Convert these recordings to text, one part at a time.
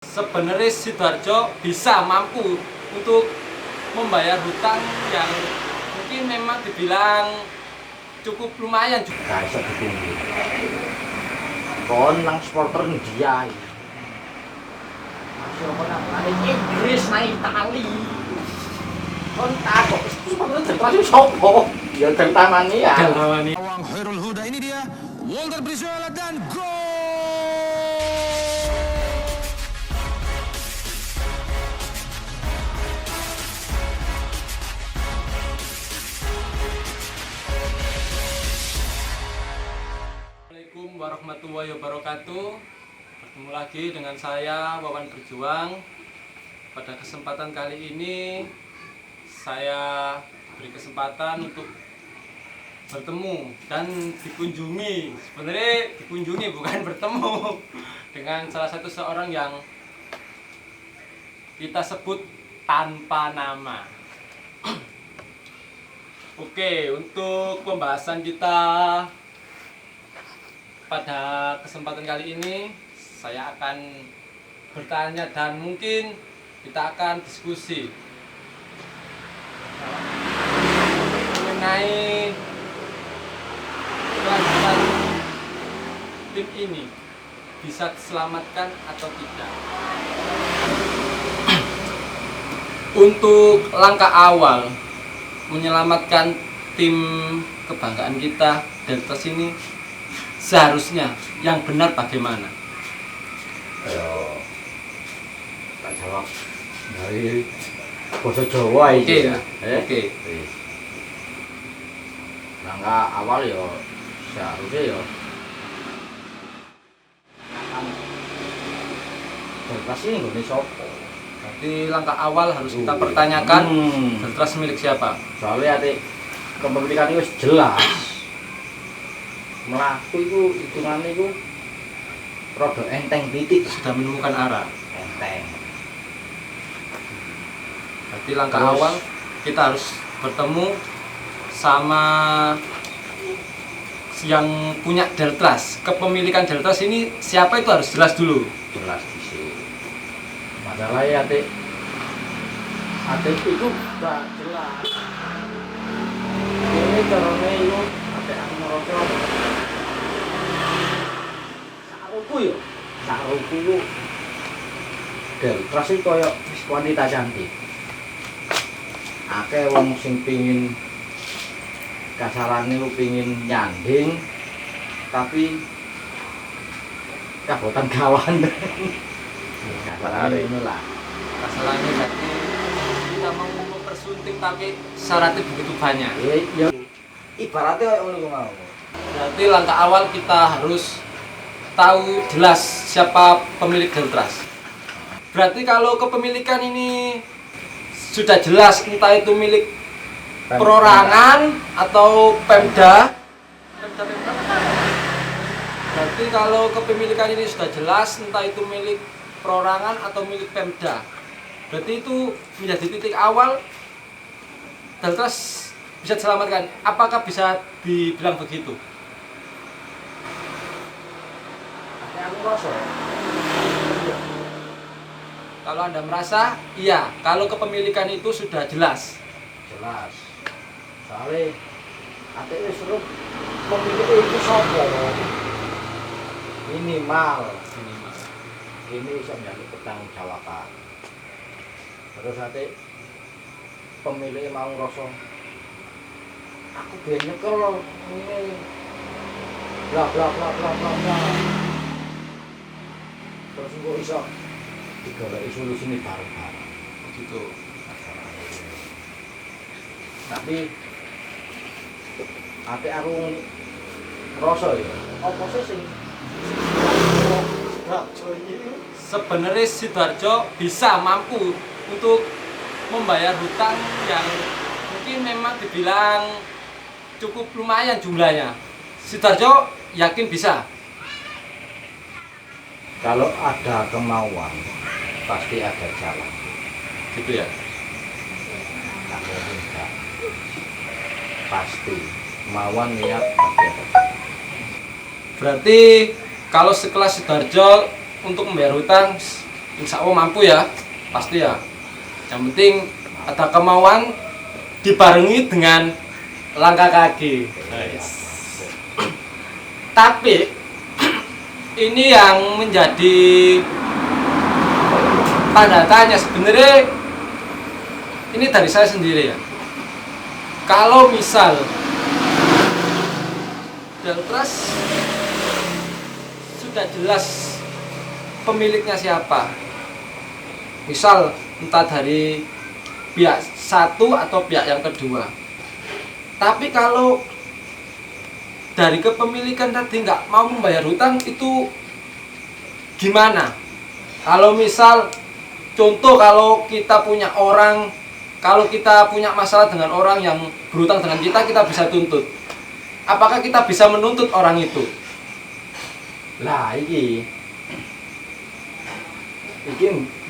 Sebenarnya Sidoarjo bisa mampu untuk membayar hutang yang mungkin memang dibilang cukup lumayan juga. Gak iso ditunggu. Kon nang supporter dia. Masih apa nang Inggris nang Itali. Kon takut supporter terus sopo? Ya tertamani ya. Awang Khairul Huda, ini dia Walter Brizuela dan gol. Assalamualaikum warahmatullahi wabarakatuh. Bertemu lagi dengan saya Wawan Berjuang. Pada kesempatan kali ini saya beri kesempatan untuk bertemu dan dikunjungi. Sebenarnya dikunjungi bukan bertemu dengan salah satu seorang yang kita sebut tanpa nama. Oke, untuk pembahasan kita pada kesempatan kali ini saya akan bertanya dan mungkin kita akan diskusi mengenai kelanjutan tim ini bisa diselamatkan atau tidak. Untuk langkah awal menyelamatkan tim kebanggaan kita Deltas ini seharusnya yang benar bagaimana? Ayo. Tak jawab. Dari bahasa Jawa iki. Oke. Langkah awal ya seharusnya ya Deltas ini nggone sopo? Berarti langkah awal harus kita pertanyakan Deltas milik siapa? Soalnya ati kepemilikan itu jelas. Melaku itu hitungannya itu rada enteng titik, Sudah menemukan arah. enteng. Berarti langkah Terus, awal kita harus bertemu sama yang punya Deltas. Kepemilikan Deltas ini siapa itu harus jelas dulu. Jelas di sini. Masalahnya ati itu gak jelas. Ini caranya itu ati aku ngerasa saruku ya. Saruku itu Deltas itu kayak wanita cantik. Akeh wong sing pingin kasarane lu pingin nyanding tapi kabotan kawan. Kasarane ngono lah. Masalahnya berarti kita mau mempersunting tapi syaratnya begitu banyak. Ya ibaratnya kayak ngono mau. Berarti langkah awal kita harus tahu jelas siapa pemilik Deltas. Berarti kalau kepemilikan ini sudah jelas entah itu milik perorangan atau Pemda. Berarti kalau kepemilikan ini sudah jelas entah itu milik perorangan atau milik Pemda. Berarti itu menjadi titik awal Deltas bisa diselamatkan. Apakah bisa dibilang begitu? Aku rasa Kalau Anda merasa, iya. Kalau kepemilikan itu sudah jelas. jelas. Soalnya ate wis seru pemiliknya itu sapa? Minimal ini bisa menjadi pertanggungjawaban. Terus ate pemiliknya mau ngerasa aku ben nyekel ini bla bla bla bla bla bla. Terus kok iso digoleki solusine bareng-bareng. Begitu. Tapi ate aku ngerasa ya apa sih sing Sebenarnya Sidoarjo bisa mampu untuk membayar hutang yang mungkin memang dibilang cukup lumayan jumlahnya. Sidoarjo yakin bisa. kalau ada kemauan pasti ada jalan. Gitu ya. Kalau enggak pasti kemauan niat pasti ada jalan. Berarti kalau sekelas Sidoarjo untuk membayar hutang Insya Allah mampu ya, pasti ya. Yang penting ada kemauan dibarengi dengan langkah kaki. Tapi ini yang menjadi tanda tanya sebenarnya, ini dari saya sendiri ya. Kalau misal Deltras sudah jelas pemiliknya siapa, misal entah dari pihak satu atau pihak yang kedua, tapi kalau dari kepemilikan tadi nggak mau membayar hutang, itu gimana? Kalau misal contoh, kalau kita punya orang, kalau kita punya masalah dengan orang yang berhutang dengan kita, kita bisa tuntut. Apakah kita bisa menuntut orang itu? Lah iki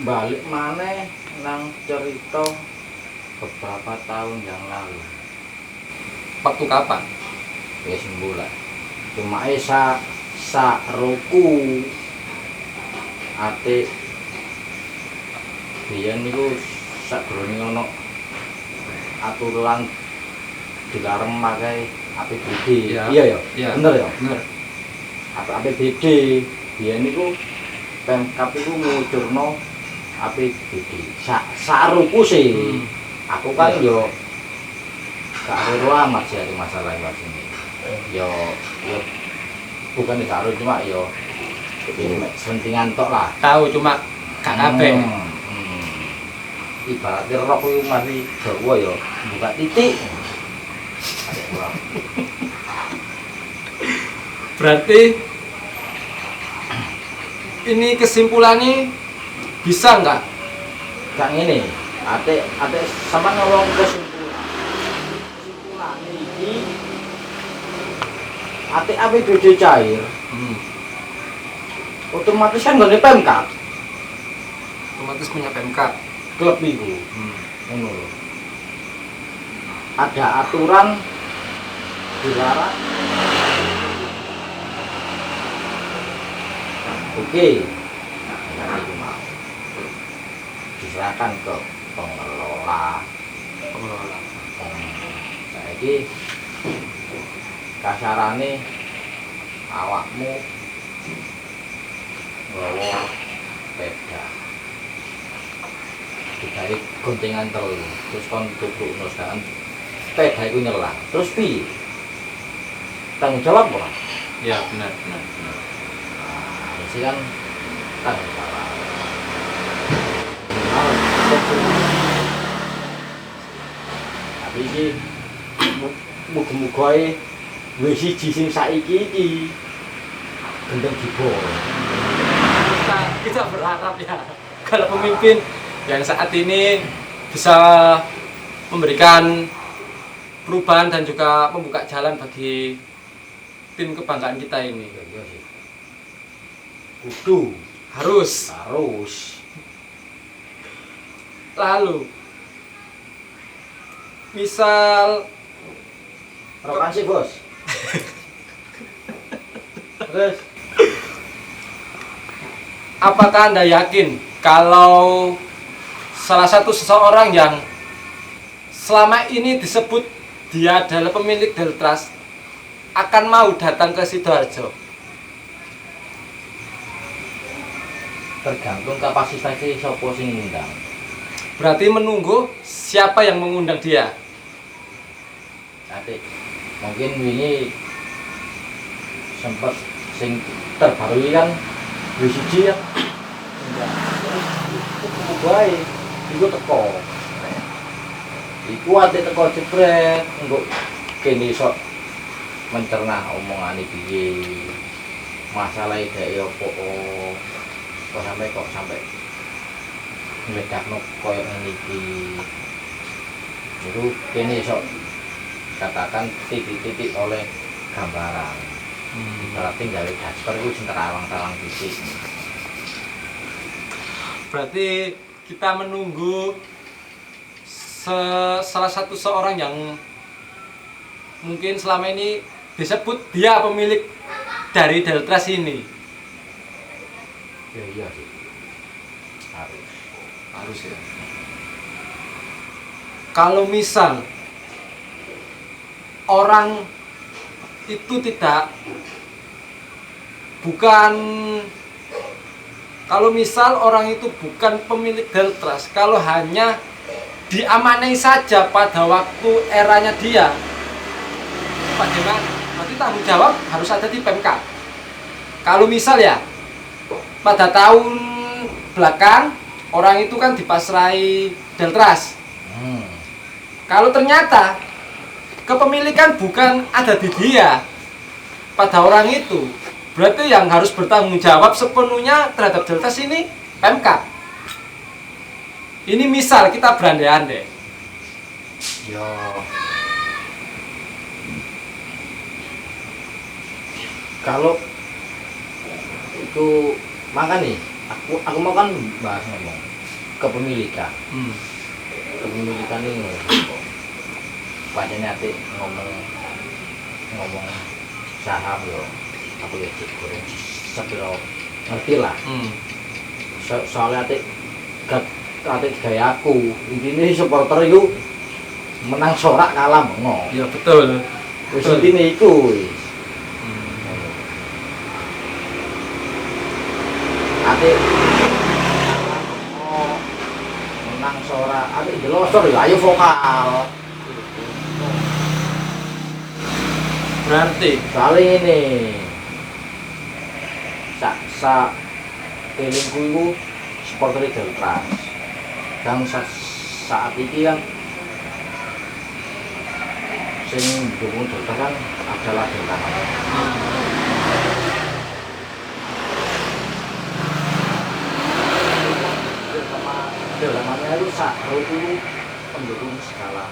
balik maneh nang cerita beberapa tahun yang lalu. Waktu kapan? Wis bulan. Cuma sa roku ate biyen niku sakjroning ana aturan dilarang pakai APBD. Ya. Iya ya? Iya. Bener ya? Bener. APBD biyen niku Pemkab iku ngucurno APBD. Saruku sih. Aku kan yo gak ero amat sih ada masalah yang sini. Yo bukan saru cuma yo sentingan tok lah. Tahu cuma gak kabeh. Ibaratnya rok itu masih Jawa ya buka titik. Berarti ini kesimpulannya bisa nggak? Gak ngene. Ate sampean ngomong kesimpulan iki ate APBD cair. Otomatis kan nggone Pemkab. Otomatis punya Pemkab. Klub iku. Ngono lho. Ada aturan dilarang. Oke. Nah, itu mau diserahkan ke pengelola. Saiki kasarane awakmu nggawa sepeda. Digawe goncengan telu, terus kon tubrukno sekarang sepeda iku nyelang. Terus piye? Tanggung jawab ora? Ya benar. Nah, ini kan tanggung jawab. Tapi iki muga-muga wis siji sing saiki iki gendeng jebol. Kita berharap ya, kalau pemimpin yang saat ini bisa memberikan perubahan dan juga membuka jalan bagi tim kebanggaan kita ini. Iya sih. Kudu Harus. Lalu misal Rokan sih bos. Terus apakah Anda yakin kalau salah satu seseorang yang selama ini disebut dia adalah pemilik Deltras akan mau datang ke Sidoarjo? tergantung kapasitasnya sapa sing ngundang. Berarti menunggu siapa yang mengundang dia. Nanti mungkin wingi sempat sing terbaru kan wis siji ya. Enggak. Bae, iku teko. Iku ate teko jebret engko kene iso mencerna omongane piye. Masalah dhek opo. Kok sampai ngedakno koyo ngene iki. Itu kene iso katakan titik-titik oleh gambaran. Berarti gawe daster itu sing terawang-terawang titik. Berarti kita menunggu salah satu seorang yang mungkin selama ini disebut dia pemilik dari Deltras ini. Ya iya sih. Harus ya. Kalau misal orang itu kalau misal orang itu bukan pemilik Deltras, kalau hanya diamanai saja pada waktu eranya dia, bagaimana? Berarti tanggung jawab harus ada di Pemkab. Kalau misal ya, pada tahun belakang orang itu kan dipasrai Deltras. Kalau ternyata kepemilikan bukan ada di dia pada orang itu, berarti yang harus bertanggung jawab sepenuhnya terhadap Deltras ini Pemkab. Ini misal kita berandai-andai. Yo. Kalau itu makan nih, aku mau kan bahas ngomong kepemilikan. Kepemilikan ini banyak nanti ngomong saham yo. Aku ya goreng sepiro ngerti lah. Soalnya ate gaya aku intine supporter iku menang sorak kalah mengo. Ya betul. Wis intine iku. Ate menang sorak, ate jelosor ya ayo vokal. Berarti Soalnya ini sak kelingku iku supporter Deltras. Dan saat ini kan sing dukung Deltras kan adalah Deltras. Deltras itu itu pendukung segala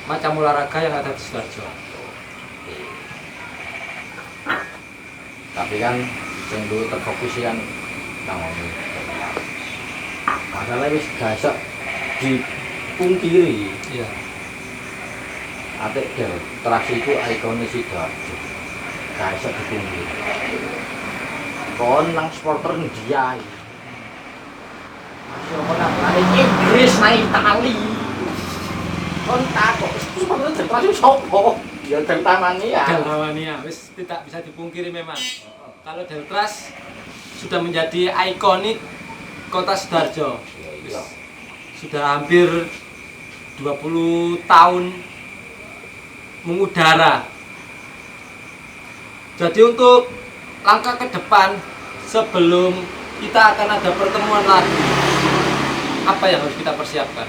macam olahraga yang ada di Sidoarjo. Tapi kan sing dulu terfokus kan tangoni. Masalahnya wis gak dipungkiri. Iya. Atik Deltras itu ikone Sidoarjo. Gak iso dipungkiri. Kon nang supporter dia. Masih nang Inggris nang Itali. Kon takok supporter Deltras itu sopo? Ya Deltamania. Deltamania, wis tidak bisa dipungkiri memang. Kalau Deltras sudah menjadi ikonik Kota Sidoarjo. Iya. Sudah hampir 20 tahun mengudara. Jadi untuk langkah ke depan sebelum kita akan ada pertemuan lagi, apa yang harus kita persiapkan?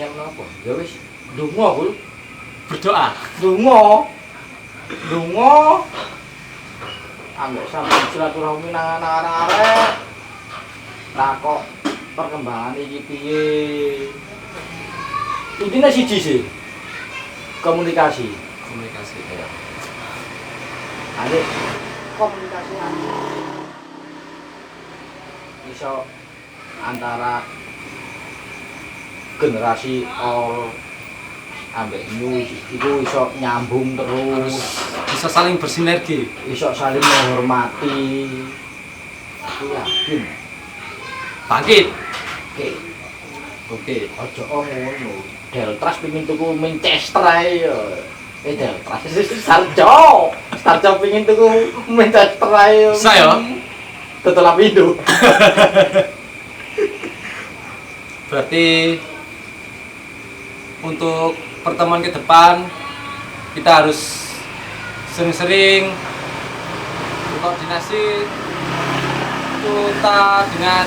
Nyam napa? Ya wis, ndonga, Bul. Berdoa. Ndonga. Ambek sampe silaturahmi nang arek-arek. Takok perkembangan iki piye. Intine siji sih. Komunikasi. Ya. Ade komunikasi iso antara generasi all ambek new itu iso nyambung Harus terus, bisa saling bersinergi. iso saling menghormati. Aku yakin. Bangkit. Oke, ojo ngono. Deltras pengin tuku Manchester ae ya. Deltras Sarjo pengin tuku Manchester ae. Saya Tetel apindo. berarti untuk pertemuan ke depan kita harus sering-sering berkoordinasi kita dengan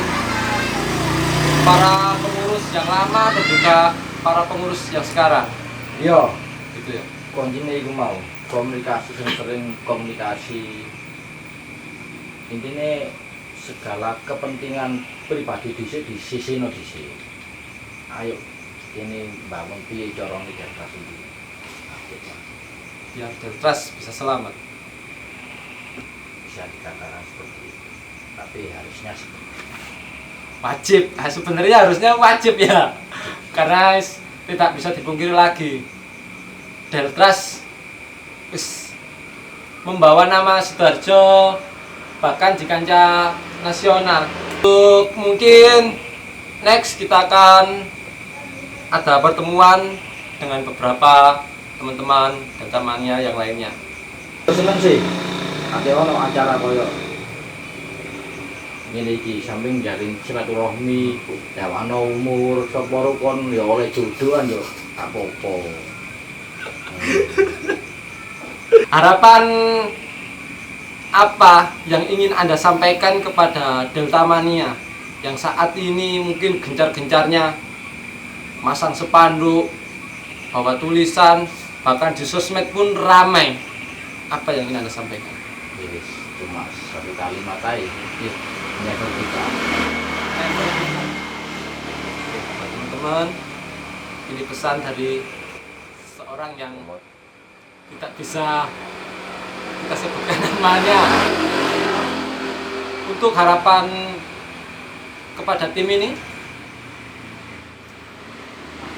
para pengurus yang lama dan juga para pengurus yang sekarang. Iya, Gitu ya. kuncinya iku mau komunikasi, sering komunikasi. Intinya segala kepentingan pribadi di sisi. Ayo ini bangun piye cara Deltras ini. Biar Deltras bisa selamat. Bisa dikatakan seperti itu. Tapi harusnya seperti itu. Wajib, sebenarnya harusnya wajib ya. Karena tidak bisa dipungkiri lagi. Deltras membawa nama Sidoarjo bahkan di kancah nasional. Untuk mungkin next kita akan ada pertemuan dengan beberapa teman-teman Delta Mania yang lainnya. Seneng sih. Ate ono acara koyo ngene iki samping jalin silaturahmi, dawana umur, sapa rukun ya oleh jodohan yo apa-apa. Harapan apa yang ingin Anda sampaikan kepada Delta Mania yang saat ini mungkin gencar-gencarnya masang spanduk, bawa tulisan, bahkan di sosmed pun ramai. Apa yang ingin Anda sampaikan? Yes, cuma satu kalimat aja. Never give up. Teman-teman, ini pesan dari seorang yang tidak bisa kita sebutkan namanya. Untuk harapan kepada tim ini,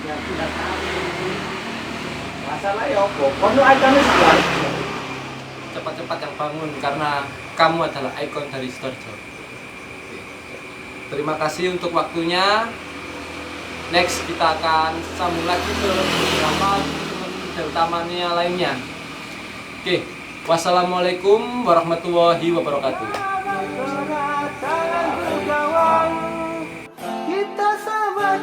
Ya tidak tahu. Masalah ya apa? Kono ikone sekolah. cepat-cepat yang bangun karena kamu adalah ikon dari Sidoarjo. Terima kasih untuk waktunya. Next kita akan sambung lagi ke beberapa teman Delta Mania lainnya. Oke, wassalamualaikum warahmatullahi wabarakatuh. Kita sahabat